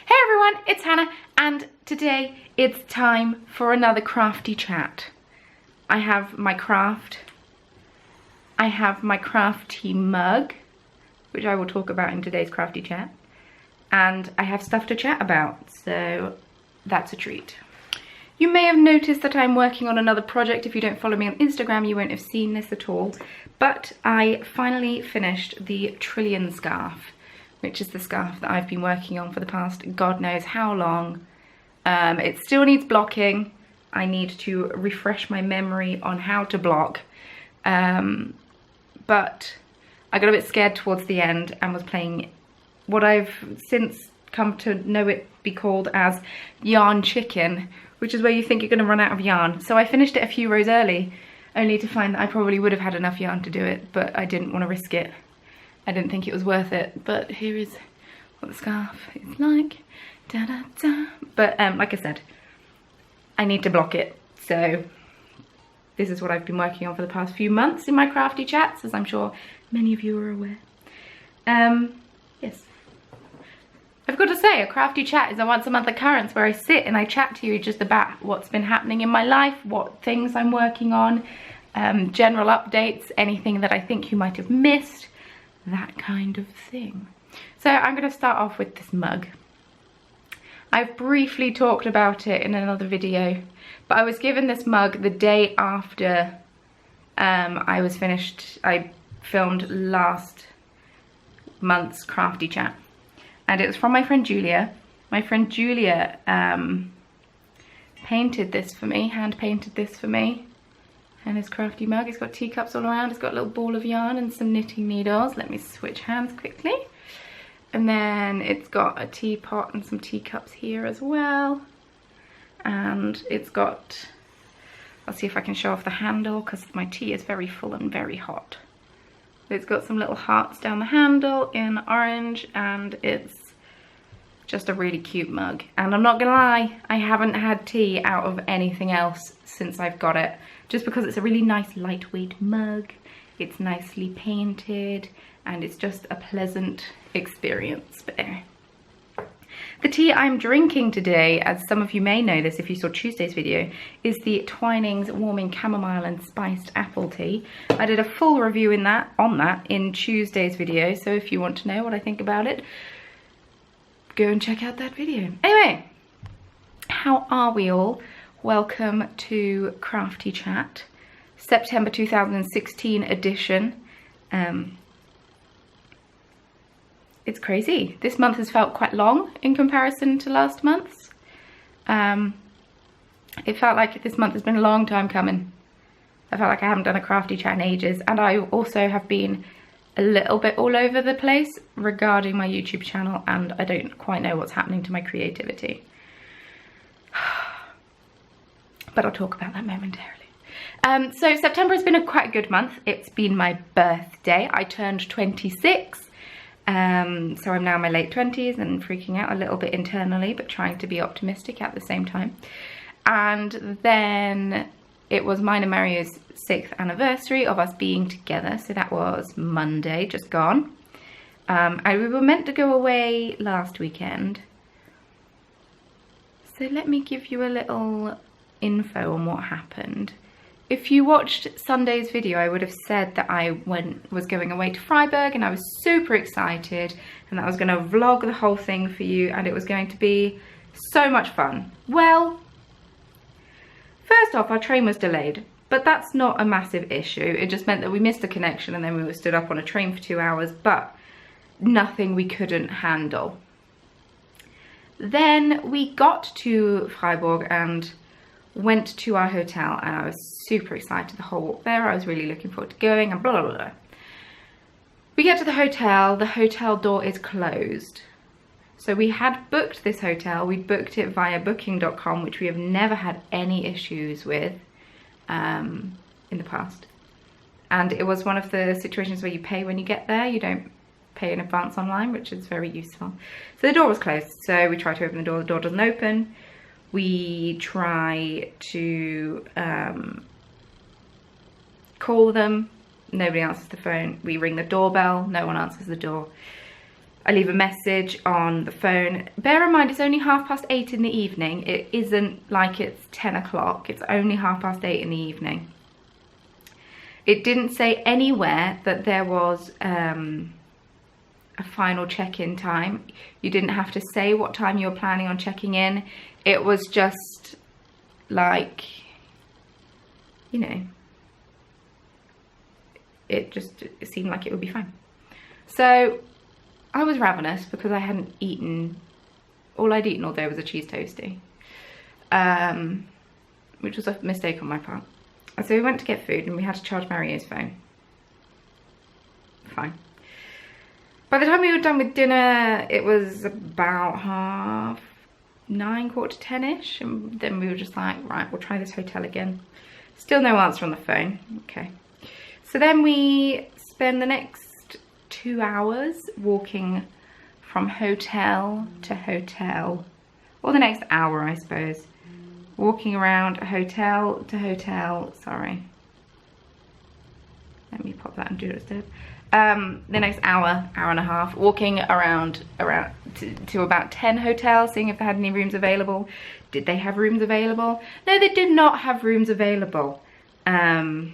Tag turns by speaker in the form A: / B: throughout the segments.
A: Hey everyone, it's Hannah, and today it's time for another crafty chat. I have my crafty mug, which I will talk about in today's crafty chat, and I have stuff to chat about, so that's a treat. You may have noticed that I'm working on another project. If you don't follow me on Instagram, you won't have seen this at all, but I finally finished the Trillion scarf, which is the scarf that I've been working on for the past God knows how long. It still needs blocking. I need to refresh my memory on how to block, but I got a bit scared towards the end and was playing what I've since come to know it be called as yarn chicken, which is where you think you're going to run out of yarn. So I finished it a few rows early, only to find that I probably would have had enough yarn to do it, but I didn't want to risk it. I didn't think it was worth it, but here is what the scarf is like. Da, da, da. But like I said, I need to block it. So this is what I've been working on for the past few months in my crafty chats, as I'm sure many of you are aware. Yes. I've got to say, a crafty chat is a once a month occurrence where I sit and I chat to you just about what's been happening in my life, what things I'm working on, general updates, anything that I think you might have missed, that kind of thing. So I'm going to start off with this mug. I've briefly talked about it in another video, but I was given this mug the day after I filmed last month's crafty chat, and it was from my friend Julia. My friend Julia painted this for me, hand painted this for me. And this crafty mug, it's got teacups all around, it's got a little ball of yarn and some knitting needles. Let me switch hands quickly. And then it's got a teapot and some teacups here as well. And it's got, I'll see if I can show off the handle because my tea is very full and very hot. It's got some little hearts down the handle in orange, and it's just a really cute mug. And I'm not gonna lie, I haven't had tea out of anything else since I've got it, just because it's a really nice lightweight mug, it's nicely painted, and it's just a pleasant experience. But anyway, the tea I'm drinking today, as some of you may know this if you saw Tuesday's video, is the Twinings Warming Chamomile and Spiced Apple Tea. I did a full review on that in Tuesday's video, so if you want to know what I think about it, go and check out that video. Anyway, how are we all? Welcome to Crafty Chat, September 2016 edition. It's crazy. This month has felt quite long in comparison to last month's. It felt like this month has been a long time coming. I felt like I haven't done a Crafty Chat in ages, and I also have been a little bit all over the place regarding my YouTube channel, and I don't quite know what's happening to my creativity. But I'll talk about that momentarily. So September has been quite a good month. It's been my birthday. I turned 26. So I'm now in my late 20s and freaking out a little bit internally, but trying to be optimistic at the same time. And then it was mine and Mario's 6th anniversary of us being together. So that was Monday, just gone. And we were meant to go away last weekend. So let me give you a little info on what happened. If you watched Sunday's video, I would have said that I was going away to Freiburg, and I was super excited, and that I was going to vlog the whole thing for you, and it was going to be so much fun. Well, first off, our train was delayed, but that's not a massive issue. It just meant that we missed the connection, and then we were stood up on a train for 2 hours, but nothing we couldn't handle. Then we got to Freiburg and went to our hotel, and I was super excited the whole walk there. I was really looking forward to going, and blah, blah, blah. We get to the hotel door is closed. So we had booked this hotel, we booked it via booking.com, which we have never had any issues with in the past. And it was one of the situations where you pay when you get there, you don't pay in advance online, which is very useful. So the door was closed, so we tried to open the door doesn't open. We try to call them, nobody answers the phone. We ring the doorbell, no one answers the door. I leave a message on the phone. Bear in mind, it's only 8:30 in the evening. It isn't like it's 10 o'clock. It's only 8:30 in the evening. It didn't say anywhere that there was a final check-in time. You didn't have to say what time you were planning on checking in. It was just like, you know, it seemed like it would be fine. So I was ravenous because I hadn't eaten, all I'd eaten all day was a cheese toastie, which was a mistake on my part. So we went to get food and we had to charge Mario's phone. Fine. By the time we were done with dinner, it was about 9:30, 10-ish, and then we were just like, right, we'll try this hotel again. Still no answer on the phone. Okay. So then we spend the next 2 hours walking from hotel to hotel, or the next hour, I suppose. Walking around hotel to hotel, sorry. Let me pop that and do it instead. The next hour and a half, walking around to about 10 hotels, seeing if they had any rooms available. Did they have rooms available? No, they did not have rooms available. By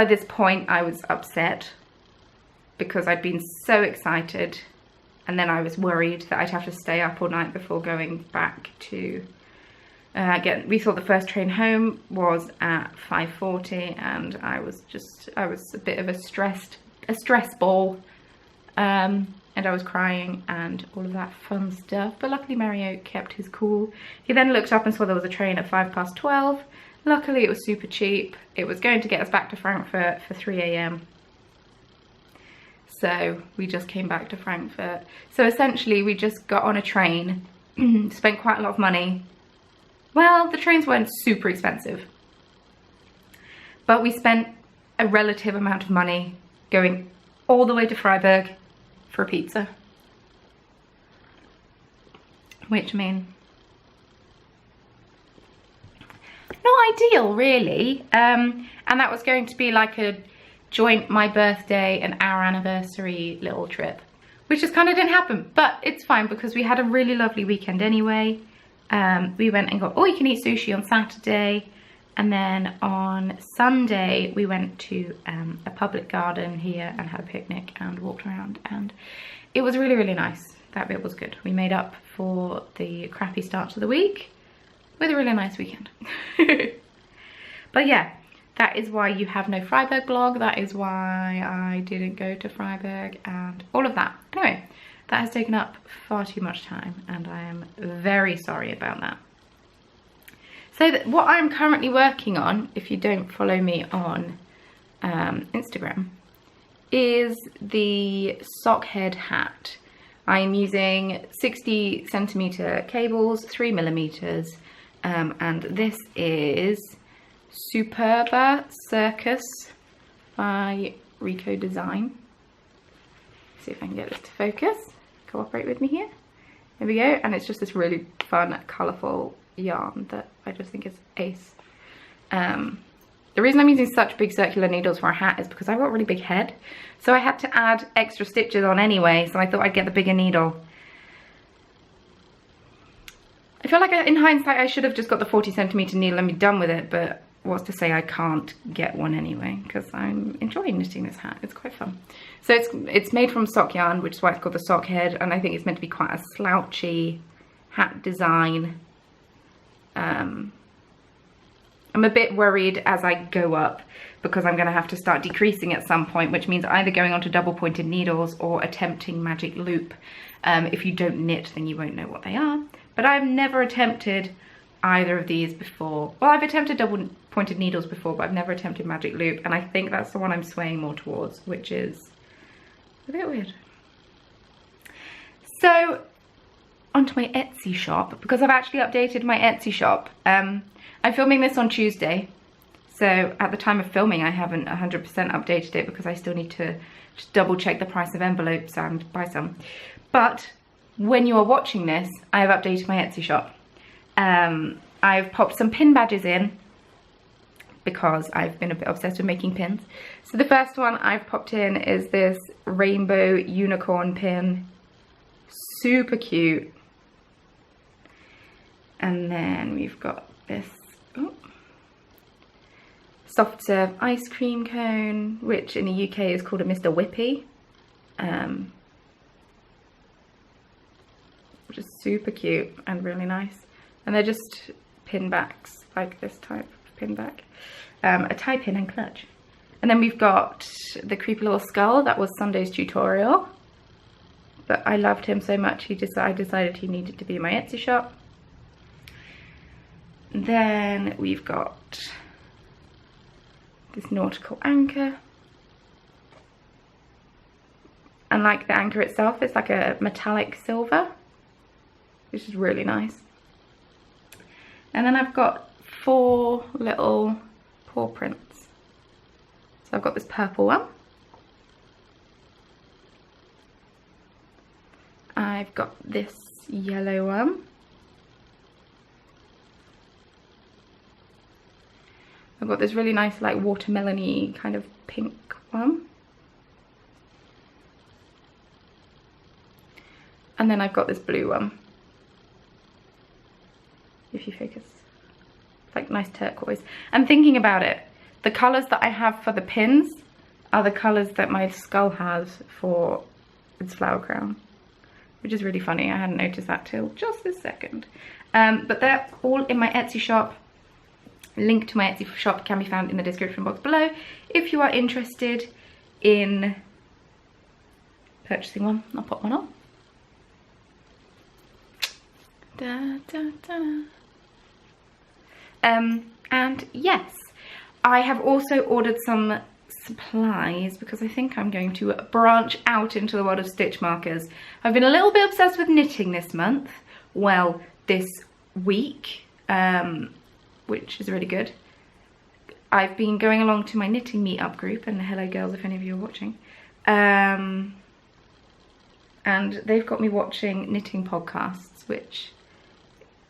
A: this point, I was upset because I'd been so excited, and then I was worried that I'd have to stay up all night before going back to we thought the first train home was at 5:40, and I was a bit of a stress ball, and I was crying and all of that fun stuff. But luckily Mario kept his cool. He then looked up and saw there was a train at 12:05. Luckily it was super cheap. It was going to get us back to Frankfurt for 3 AM. So we just came back to Frankfurt. So essentially we just got on a train, spent quite a lot of money. Well, the trains weren't super expensive, but we spent a relative amount of money going all the way to Freiburg for a pizza, which, I mean, not ideal really. And that was going to be like a joint my birthday and our anniversary little trip, which just kind of didn't happen, but it's fine because we had a really lovely weekend anyway. We went and got all-you-can-eat sushi on Saturday, and then on Sunday we went to a public garden here and had a picnic and walked around, and it was really, really nice. That bit was good. We made up for the crappy start to the week with a really nice weekend. But yeah, that is why you have no Freiburg vlog. That is why I didn't go to Freiburg and all of that. Anyway, that has taken up far too much time, and I am very sorry about that. So what I'm currently working on, if you don't follow me on Instagram, is the sock head hat. I am using 60 centimeter cables, 3mm, and this is Superba Circus by Rico Design. See if I can get this to focus. Cooperate with me here. There we go. And it's just this really fun, colourful yarn that I just think is ace. The reason I'm using such big circular needles for a hat is because I've got a really big head. So I had to add extra stitches on anyway, so I thought I'd get the bigger needle. I feel like in hindsight I should have just got the 40 centimeter needle and be done with it, but what's to say I can't get one anyway, because I'm enjoying knitting this hat. It's quite fun. So it's made from sock yarn, which is why it's called the sock head, and I think it's meant to be quite a slouchy hat design. I'm a bit worried as I go up because I'm going to have to start decreasing at some point, which means either going on to double pointed needles or attempting magic loop. If you don't knit, then you won't know what they are. But I've never attempted either of these before. Well, I've attempted double pointed needles before, but I've never attempted magic loop, and I think that's the one I'm swaying more towards, which is a bit weird. So onto my Etsy shop, because I've actually updated my Etsy shop. I'm filming this on Tuesday, so at the time of filming I haven't 100% updated it because I still need to just double check the price of envelopes and buy some. But when you are watching this, I have updated my Etsy shop. I've popped some pin badges in because I've been a bit obsessed with making pins. So the first one I've popped in is this rainbow unicorn pin. Super cute. And then we've got this soft serve ice cream cone, which in the UK is called a Mr. Whippy. Which is super cute and really nice. And they're just pin backs, like this type of pin back. A tie pin and clutch. And then we've got the creepy little skull. That was Sunday's tutorial. But I loved him so much, I decided he needed to be in my Etsy shop. Then we've got this nautical anchor. And like the anchor itself, it's like a metallic silver, which is really nice. And then I've got 4 little paw prints. So I've got this purple one. I've got this yellow one. I've got this really nice like watermelon-y kind of pink one. And then I've got this blue one. If you focus. It's like nice turquoise. And thinking about it, the colours that I have for the pins are the colours that my skull has for its flower crown. Which is really funny. I hadn't noticed that till just this second. But they're all in my Etsy shop. Link to my Etsy shop can be found in the description box below if you are interested in purchasing one. I'll pop one on. Da, da, da. And yes, I have also ordered some supplies because I think I'm going to branch out into the world of stitch markers. I've been a little bit obsessed with knitting this month. Well, this week. Which is really good. I've been going along to my knitting meetup group, and hello girls if any of you are watching. And they've got me watching knitting podcasts, which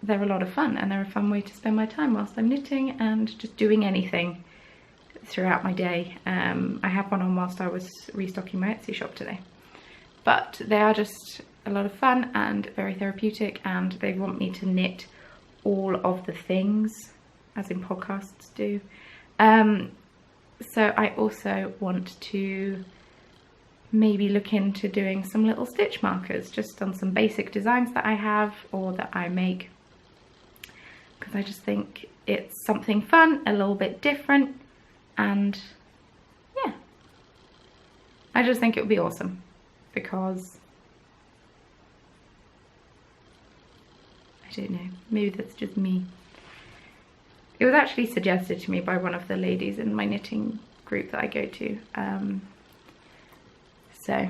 A: they're a lot of fun, and they're a fun way to spend my time whilst I'm knitting and just doing anything throughout my day. I have one on whilst I was restocking my Etsy shop today. But they are just a lot of fun and very therapeutic, and they want me to knit all of the things, as in podcasts do. So I also want to maybe look into doing some little stitch markers just on some basic designs that I have or that I make, because I just think it's something fun, a little bit different, and yeah, I just think it would be awesome because I don't know, maybe that's just me. It was actually suggested to me by one of the ladies in my knitting group that I go to. So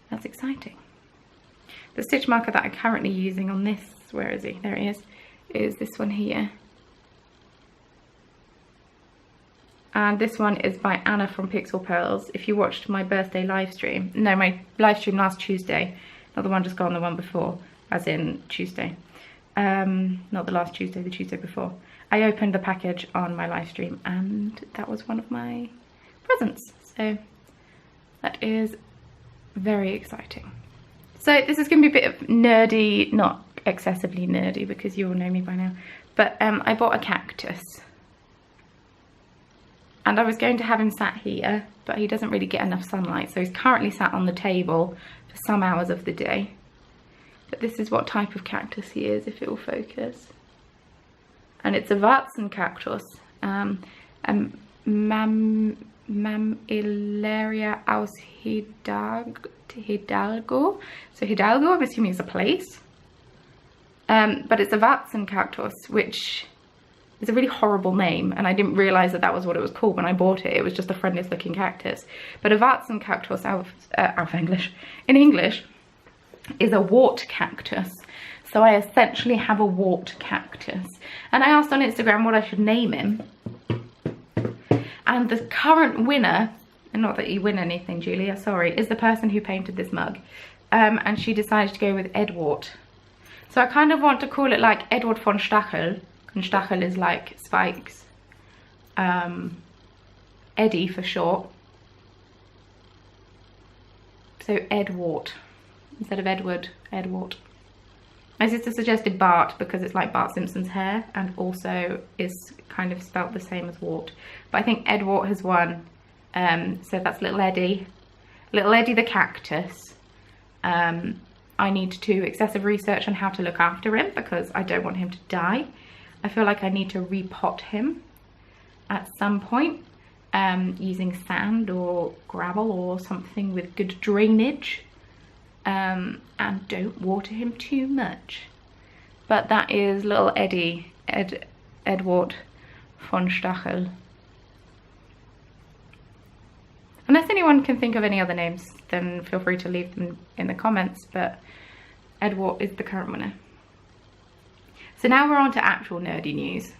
A: that's exciting. The stitch marker that I'm currently using on this, where is he? There he is this one here. And this one is by Anna from Pixel Pearls. If you watched my birthday live stream, no, my live stream last Tuesday, not the one just gone, the one before, as in Tuesday. Not the last Tuesday, the Tuesday before. I opened the package on my live stream and that was one of my presents. So that is very exciting. So this is going to be a bit of nerdy, not excessively nerdy because you all know me by now. But I bought a cactus. And I was going to have him sat here, but he doesn't really get enough sunlight. So he's currently sat on the table for some hours of the day. But this is what type of cactus he is, if it will focus. And it's a Warzen cactus. Mammillaria aus Hidalgo. So Hidalgo, I'm assuming, is a place. But it's a Warzen cactus, which is a really horrible name. And I didn't realise that that was what it was called when I bought it. It was just the friendliest looking cactus. But a Warzen cactus in English, is a wart cactus. So I essentially have a wart cactus. And I asked on Instagram what I should name him. And the current winner, and not that you win anything, Julia, sorry, is the person who painted this mug. And she decided to go with Edward. So I kind of want to call it like Edward von Stachel. And Stachel is like spikes. Eddie for short. So Edward instead of Edward, Edward. My sister suggested Bart because it's like Bart Simpson's hair and also is kind of spelt the same as Wart. But I think Edward has won. So that's little Eddie. Little Eddie the cactus. I need to do excessive research on how to look after him because I don't want him to die. I feel like I need to repot him at some point using sand or gravel or something with good drainage. And don't water him too much. But that is little Eddie, Edward von Stachel. Unless anyone can think of any other names, then feel free to leave them in the comments, but Edward is the current winner. So now we're on to actual nerdy news.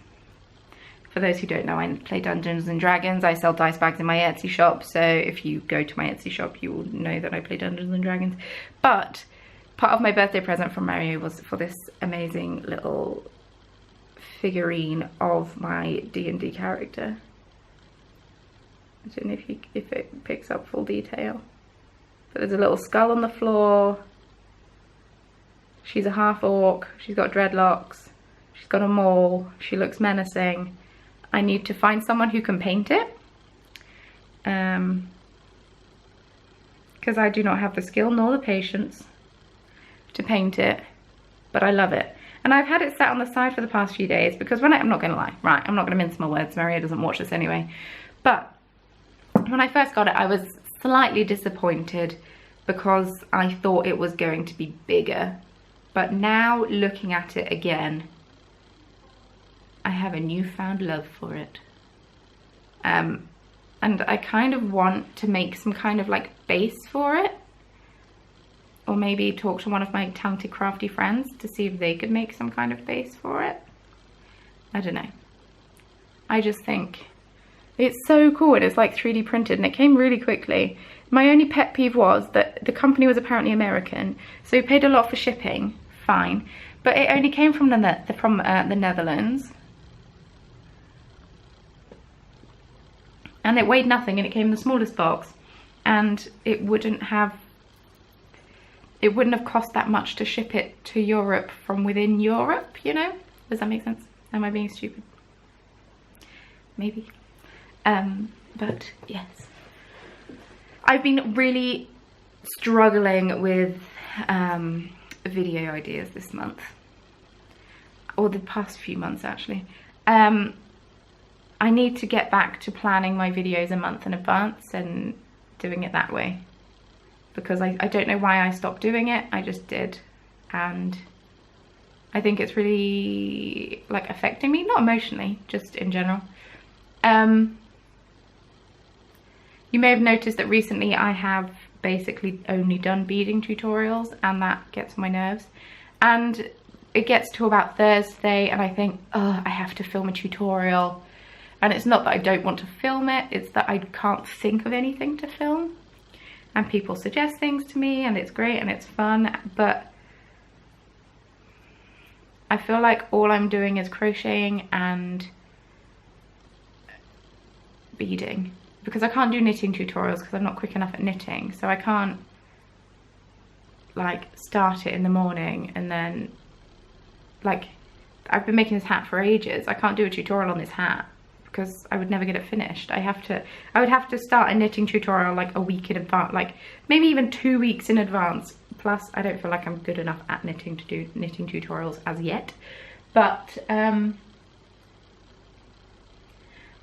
A: For those who don't know, I play Dungeons and Dragons. I sell dice bags in my Etsy shop, so if you go to my Etsy shop, you will know that I play Dungeons and Dragons. But part of my birthday present from Mario was for this amazing little figurine of my D&D character. I don't know if it picks up full detail, but there's a little skull on the floor. She's a half orc. She's got dreadlocks. She's got a maul. She looks menacing. I need to find someone who can paint it because I do not have the skill nor the patience to paint it, but I love it. And I've had it sat on the side for the past few days because I'm not going to lie, right, I'm not going to mince my words, Maria doesn't watch this anyway, but when I first got it I was slightly disappointed because I thought it was going to be bigger, but now looking at it again, I have a newfound love for it. And I kind of want to make some kind of like base for it. Or maybe talk to one of my talented crafty friends to see if they could make some kind of base for it. I don't know. I just think it's so cool and it's like 3D printed and it came really quickly. My only pet peeve was that the company was apparently American, so we paid a lot for shipping, fine. But it only came from the Netherlands. And it weighed nothing and it came in the smallest box, and it wouldn't have cost that much to ship it to Europe from within Europe, you know? Does that make sense? Am I being stupid? Maybe. But yes. I've been really struggling with video ideas this month, or the past few months actually. I need to get back to planning my videos a month in advance and doing it that way, because I don't know why I stopped doing it. I just did, and I think it's really like affecting me, not emotionally, just in general. You may have noticed that recently I have basically only done beading tutorials, and that gets on my nerves. And it gets to about Thursday and I think, oh, I have to film a tutorial. And it's not that I don't want to film it, it's that I can't think of anything to film. And people suggest things to me and it's great and it's fun, but I feel like all I'm doing is crocheting and beading, because I can't do knitting tutorials because I'm not quick enough at knitting. So I can't like start it in the morning and then, like, I've been making this hat for ages. I can't do a tutorial on this hat because I would never get it finished. I would have to start a knitting tutorial like a week in advance, like maybe even 2 weeks in advance. Plus, I don't feel like I'm good enough at knitting to do knitting tutorials as yet. But I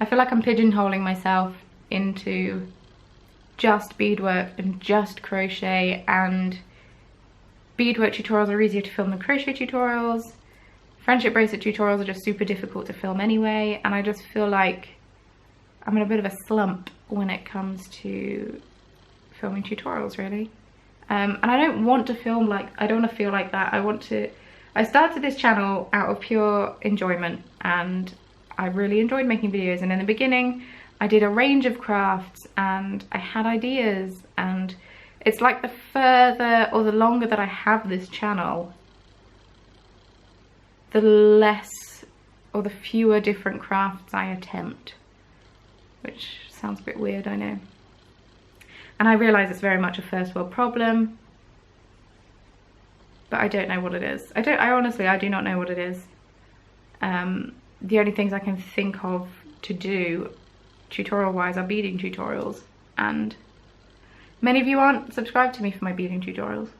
A: feel like I'm pigeonholing myself into just beadwork and just crochet, and beadwork tutorials are easier to film than crochet tutorials. Friendship bracelet tutorials are just super difficult to film anyway, and I just feel like I'm in a bit of a slump when it comes to filming tutorials, really. And I don't want to film like, I don't want to feel like that. I started this channel out of pure enjoyment, and I really enjoyed making videos. And in the beginning, I did a range of crafts and I had ideas, and it's like the further or the longer that I have this channel, the less or the fewer different crafts I attempt. which sounds a bit weird, I know. And I realise it's very much a first world problem, but I don't know what it is. I honestly do not know what it is. The only things I can think of to do tutorial wise are beading tutorials, and many of you aren't subscribed to me for my beading tutorials.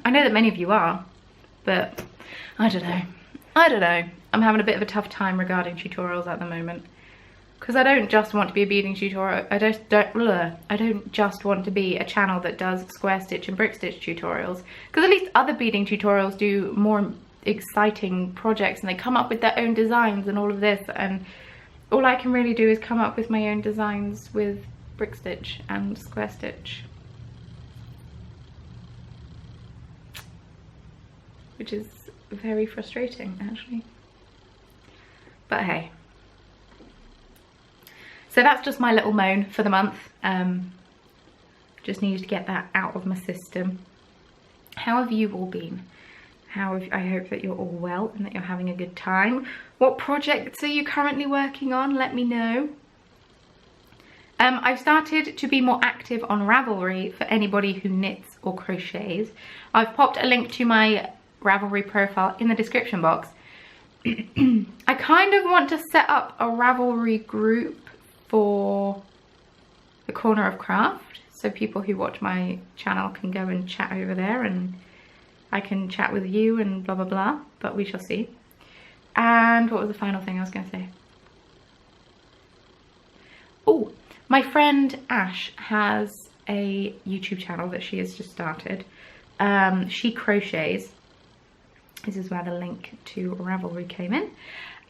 A: I know that many of you are, but I don't know. I'm having a bit of a tough time regarding tutorials at the moment, because I don't just want to be a beading tutorial. I don't just want to be a channel that does square stitch and brick stitch tutorials, because at least other beading tutorials do more exciting projects and they come up with their own designs and all of this, and all I can really do is come up with my own designs with brick stitch and square stitch, which is very frustrating actually, but hey. So that's just my little moan for the month. Just needed to get that out of my system. How have you all been? I hope that you're all well and that you're having a good time. What projects are you currently working on? Let me know. I've started to be more active on Ravelry for anybody who knits or crochets. I've popped a link to my Ravelry profile in the description box. I kind of want to set up a Ravelry group for the Corner of Craft, so people who watch my channel can go and chat over there, and I can chat with you and blah blah blah, but we shall see. And what was the final thing I was going to say? Oh, my friend Ash has a YouTube channel that she has just started. She crochets. This is where the link to Ravelry came in.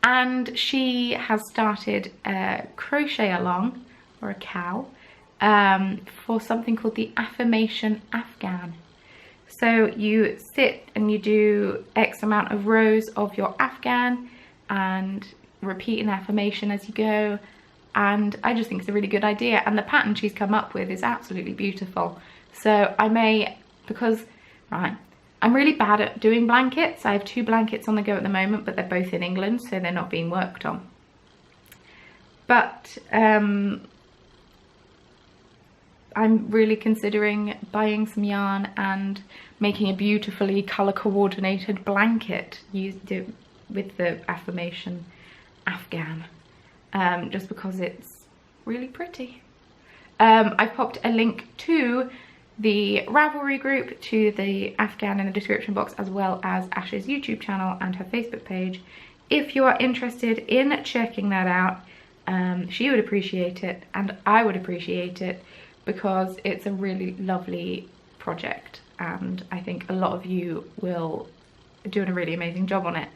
A: And she has started a crochet-a-long, or a cow, for something called the Affirmation Afghan. So you sit and you do X amount of rows of your Afghan and repeat an affirmation as you go. And I just think it's a really good idea. And the pattern she's come up with is absolutely beautiful. So I may, because, right, I'm really bad at doing blankets. I have 2 blankets on the go at the moment, but they're both in England, so they're not being worked on. But I'm really considering buying some yarn and making a beautifully colour coordinated blanket used with the Affirmation Afghan, just because it's really pretty. I've popped a link to the Ravelry group, to the Afghan in the description box, as well as Ash's YouTube channel and her Facebook page. If you are interested in checking that out, she would appreciate it and I would appreciate it, because it's a really lovely project and I think a lot of you will do a really amazing job on it,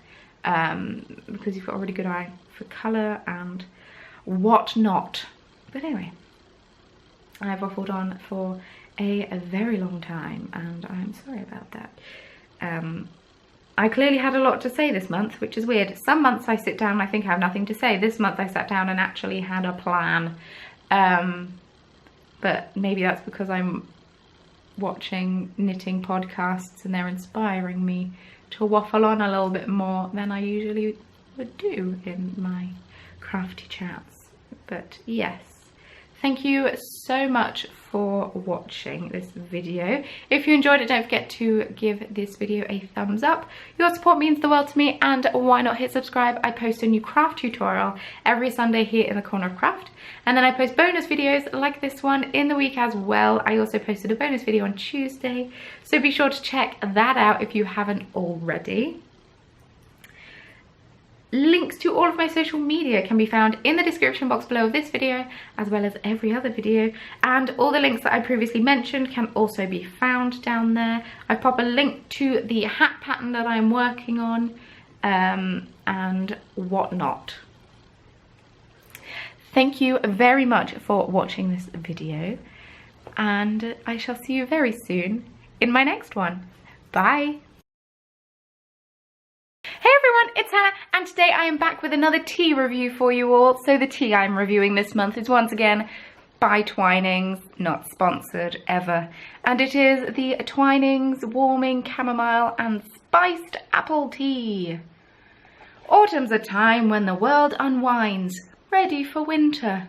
A: because you've got a really good eye for colour and whatnot. But anyway, I've waffled on for a very long time and I'm sorry about that. I clearly had a lot to say this month, which is weird. Some months I sit down and I think I have nothing to say. This month I sat down and actually had a plan. But maybe that's because I'm watching knitting podcasts and they're inspiring me to waffle on a little bit more than I usually would do in my crafty chats. But yes. Thank you so much for watching this video. If you enjoyed it, don't forget to give this video a thumbs up. Your support means the world to me, and why not hit subscribe? I post a new craft tutorial every Sunday here in the Corner of Craft, and then I post bonus videos like this one in the week as well. I also posted a bonus video on Tuesday, so be sure to check that out if you haven't already. Links to all of my social media can be found in the description box below of this video, as well as every other video, and all the links that I previously mentioned can also be found down there. I pop a link to the hat pattern that I'm working on, and whatnot. Thank you very much for watching this video, and I shall see you very soon in my next one. Bye! Hey everyone, it's Hannah, and today I am back with another tea review for you all. So the tea I'm reviewing this month is once again by Twinings, not sponsored ever, and it is the Twinings Warming Chamomile and Spiced Apple Tea. Autumn's a time when the world unwinds, ready for winter.